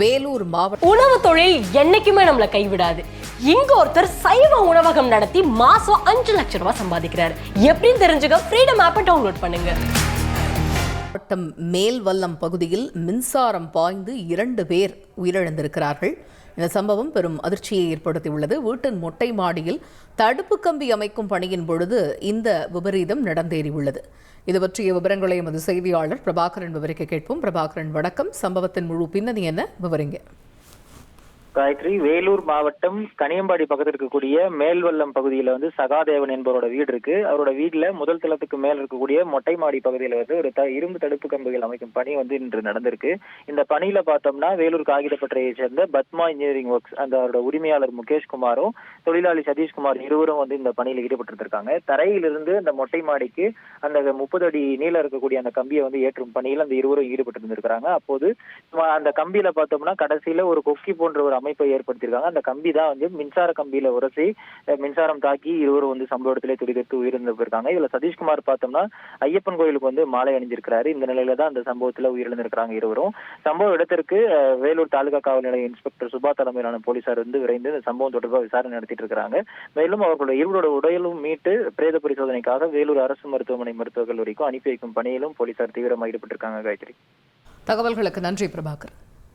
வேலூர் மாவட்டம் உணவு தொழில் என்னைக்குமே நம்மளை கைவிடாது. இங்க ஒருத்தர் சைவ உணவகம் நடத்தி மாசம் 5 லட்சம் ரூபாய் சம்பாதிக்கிறார். எப்படின்னு தெரிஞ்சுக்க ஃப்ரீடம் ஆப்பை டவுன்லோட் பண்ணுங்க. மாவட்டம் மேல்வல்லம் பகுதியில் மின்சாரம் பாய்ந்து 2 பேர் உயிரிழந்திருக்கிறார்கள். இந்த சம்பவம் பெரும் அதிர்ச்சியை ஏற்படுத்தியுள்ளது. வீட்டின் மொட்டை மாடியில் தடுப்பு கம்பி அமைக்கும் பணியின் பொழுது இந்த விபரீதம் நடந்தேறியுள்ளது. இது பற்றிய விவரங்களை எமது செய்தியாளர் பிரபாகரன் விவரிக்க கேட்போம். பிரபாகரன், வணக்கம். சம்பவத்தின் முழு பின்னணி என்ன, விவரிங்க. காயத்ரி, வேலூர் மாவட்டம் கனியம்பாடி பக்கத்தில் இருக்கக்கூடிய மேல்வல்லம் பகுதியில சகாதேவன் என்பவரோட வீடு இருக்கு. அவரோட வீட்டுல முதல் தளத்துக்கு மேல் இருக்கக்கூடிய மொட்டை மாடி பகுதியில ஒரு இரும்பு தடுப்பு கம்பிகள் அமைக்கும் பணி இன்று நடந்திருக்கு. இந்த பணியில பார்த்தோம்னா வேலூர் காகிதப்பட்டறையை சேர்ந்த பத்மா இன்ஜினியரிங் ஒர்க்ஸ் அந்த உரிமையாளர் முகேஷ்குமாரும் தொழிலாளி சதீஷ்குமார் இருவரும் இந்த பணியில் ஈடுபட்டிருக்காங்க. தரையிலிருந்து அந்த மொட்டை மாடிக்கு அந்த 30 அடி நீளம் இருக்கக்கூடிய அந்த கம்பியை ஏற்றும் பணியில் அந்த இருவரும் ஈடுபட்டு இருந்திருக்காங்க. அப்போது அந்த கம்பியில பார்த்தோம்னா கடைசியில ஒரு கொக்கி போன்ற ஒரு அமைப்பை ஏற்படுத்தியிருக்காங்க. அந்த கம்பி தான் மின்சார கம்பியில உரசி மின்சாரம் தாக்கி இருவரும் சம்பவ இடத்திலே துடித்து உயிரிழந்திருக்காங்க. இதுல சதீஷ்குமார் பார்த்தோம்னா ஐயப்பன் கோயிலுக்கு மாலை அணிஞ்சிருக்கிறாரு. இந்த நிலையில தான் அந்த சம்பவத்துல உயிரிழந்திருக்கிறாங்க இருவரும். சம்பவ இடத்திற்கு வேலூர் தாலுகா காவல் நிலைய இன்ஸ்பெக்டர் சுபா தலைமையிலான போலீசார் விரைந்து இந்த சம்பவம் தொடர்பாக விசாரணை நடத்திட்டு இருக்காங்க. மேலும் அவர்களுடைய இருவரோட உடலும் மீட்டு பிரேத பரிசோதனைக்காக வேலூர் அரசு மருத்துவமனை மருத்துவக் கல்லூரிக்கும் அனுப்பி வைக்கும் பணியிலும் போலீசார் தீவிரமாக ஈடுபட்டிருக்காங்க. காயத்ரி, தகவல்களுக்கு நன்றி பிரபாகர்.